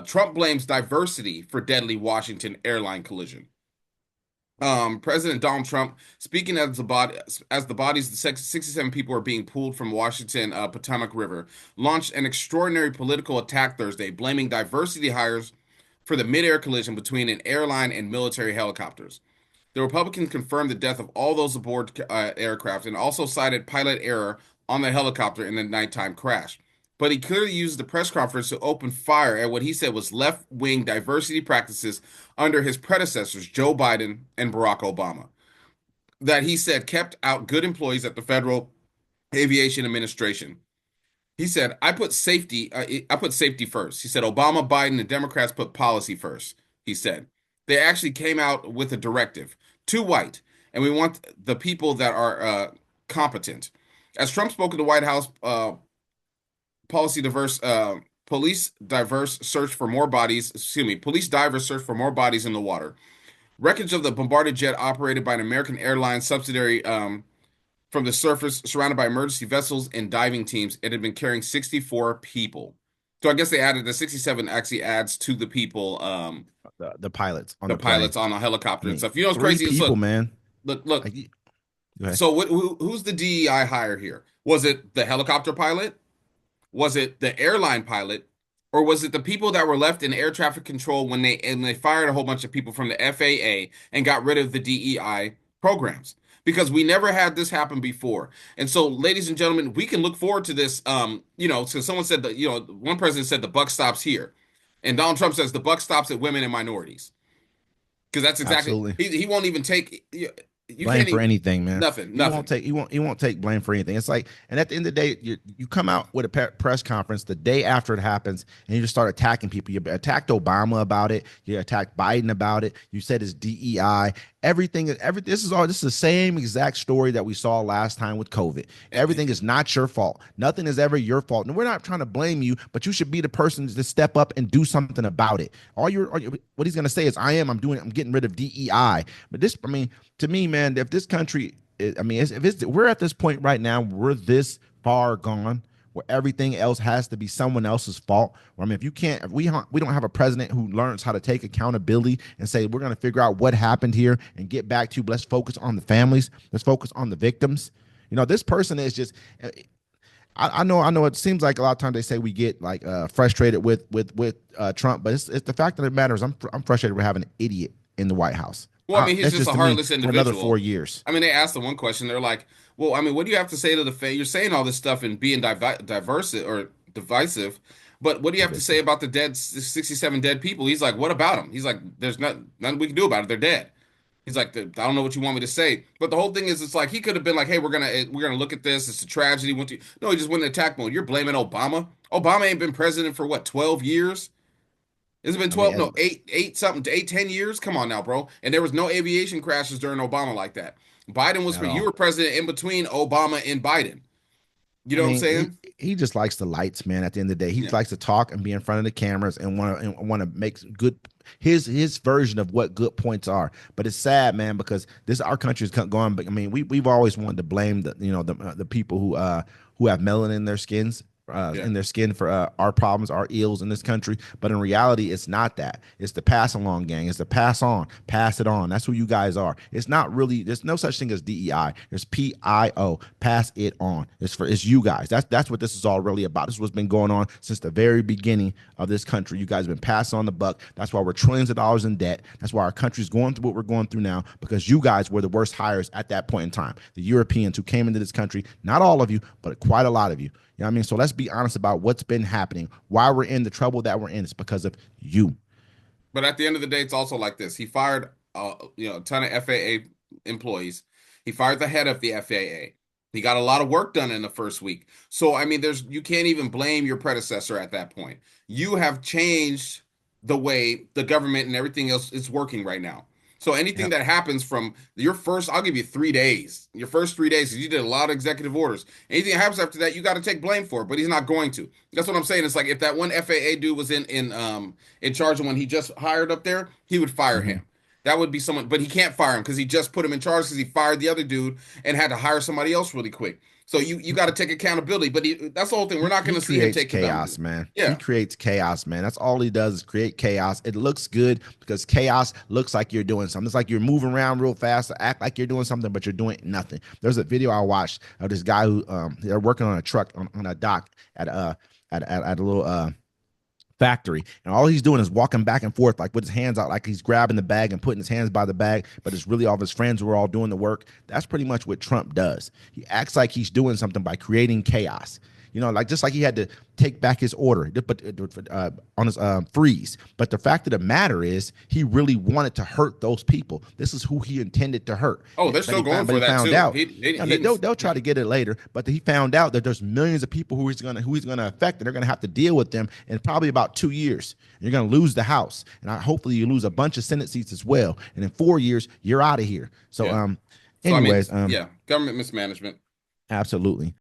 Trump blames diversity for deadly Washington airline collision. President Donald Trump, speaking as the bodies of 67 people are being pulled from Washington Potomac River, launched an extraordinary political attack Thursday, blaming diversity hires for the midair collision between an airline and military helicopters. The Republicans confirmed the death of all those aboard aircraft and also cited pilot error on the helicopter in the nighttime crash. But he clearly used the press conference to open fire at what he said was left wing diversity practices under his predecessors, Joe Biden and Barack Obama, that he said kept out good employees at the Federal Aviation Administration. He said, I put safety first. He said, Obama, Biden, and Democrats put policy first. He said, they actually came out with a directive, too white, and we want the people that are competent. As Trump spoke at the White House, policy diverse, police diverse search for more bodies, excuse me, police divers search for more bodies in the water. Wreckage of the bombarded jet operated by an American Airlines subsidiary from the surface, surrounded by emergency vessels and diving teams. It had been carrying 64 people. So I guess they added the 67 actually adds to the people, The pilots on the the plane. pilots on a I helicopter and mean, stuff. You know what's three crazy? Is people, man. look. Like, go ahead. So who's the DEI hire here? Was it the helicopter pilot? Was it the airline pilot? Or was it the people that were left in air traffic control when they fired a whole bunch of people from the FAA and got rid of the DEI programs? Because we never had this happen before. And so, ladies and gentlemen, we can look forward to this. So someone said that, one president said the buck stops here. And Donald Trump says the buck stops at women and minorities. Because that's exactly Absolutely. he won't even take you Blame can't for even anything, man. nothing, He won't nothing. take he won't take blame for anything. It's like, and at the end of the day, you come out with a press conference the day after it happens, and you just start attacking people. You attacked Obama about it. You attacked Biden about it. You said it's DEI. Everything. This is the same exact story that we saw last time with COVID. Everything is not your fault. Nothing is ever your fault. And we're not trying to blame you, but you should be the person to step up and do something about it. What he's gonna say is, I'm getting rid of DEI. But this, I mean, to me, man, if this country, I mean, we're at this point right now, we're this far gone where everything else has to be someone else's fault. I mean, if we don't have a president who learns how to take accountability and say we're going to figure out what happened here and get back to, let's focus on the families, let's focus on the victims. This person is just. I know. It seems like a lot of times they say we get like frustrated with Trump, but it's the fact of the matter is I'm frustrated with having an idiot in the White House. Well, I mean, he's That's just just a to me heartless for another individual. 4 years. I mean, they asked him one question. They're like, "Well, I mean, what do you have to say to the You're saying all this stuff and being diverse or divisive, but what do you have to say Divisive. about the 67 dead people?" He's like, "What about them?" He's like, "There's nothing we can do about it. They're dead." He's like, "I don't know what you want me to say." But the whole thing is, it's like he could have been like, "Hey, we're gonna look at this. It's a tragedy." No, he just went in attack mode. You're blaming Obama. Obama ain't been president for what, 12 years? It's been I mean, 12, no, eight something, 10 years. Come on now, bro. And there was no aviation crashes during Obama like that. Biden was at for you all. were president in between Obama and Biden. You I know what I'm mean, saying? he just likes the lights, man. At the end of the day, he Yeah. likes to talk and be in front of the cameras and want to make good his version of what good points are. But it's sad, man, because this our country's going. But I mean, we've always wanted to blame the people who have melanin in their skins. Yeah. In their skin for our problems, our ills in this country, but in reality, it's not that. It's the pass along gang. It's the pass on, pass it on. That's who you guys are. It's not really. There's no such thing as DEI. There's PIO. Pass it on. It's you guys. That's what this is all really about. This is what's been going on since the very beginning of this country. You guys have been passing on the buck. That's why we're trillions of dollars in debt. That's why our country's going through what we're going through now, because you guys were the worst hires at that point in time. The Europeans who came into this country, not all of you, but quite a lot of you. You know what I mean? So let's be honest about what's been happening. Why we're in the trouble that we're in. It's because of you. But at the end of the day, it's also like this. He fired a ton of FAA employees. He fired the head of the FAA. He got a lot of work done in the first week. So I mean, you can't even blame your predecessor at that point. You have changed the way the government and everything else is working right now. So anything Yep. that happens from your first, I'll give you 3 days. Your first 3 days, 'cause you did a lot of executive orders. Anything that happens after that, you got to take blame for it. But he's not going to. That's what I'm saying. It's like if that one FAA dude was in charge of when he just hired up there, he would fire Mm-hmm. him. That would be someone, but he can't fire him because he just put him in charge because he fired the other dude and had to hire somebody else really quick. So you got to take accountability. But that's the whole thing. We're not going He to see him creates take chaos, accountability. man. He Yeah. creates chaos, man. That's all he does is create chaos. It looks good because chaos looks like you're doing something. It's like you're moving around real fast to act like you're doing something, but you're doing nothing. There's a video I watched of this guy who they're working on a truck on a dock at a little factory, and all he's doing is walking back and forth like with his hands out, like he's grabbing the bag and putting his hands by the bag, but it's really all of his friends who are all doing the work. That's pretty much what Trump does. He acts like he's doing something by creating chaos, like just like he had to take back his order, but on his freeze. But the fact of the matter is, he really wanted to hurt those people. This is who he intended to hurt. Oh, they're But still going he for that found too. out. They'll try Yeah. to get it later, but he found out that there's millions of people who he's gonna affect, and they're gonna have to deal with them in probably about 2 years. You're gonna lose the House, and hopefully you lose a bunch of Senate seats as well. And in 4 years, you're out of here. So Yeah. So I mean, anyways, yeah, government mismanagement. absolutely.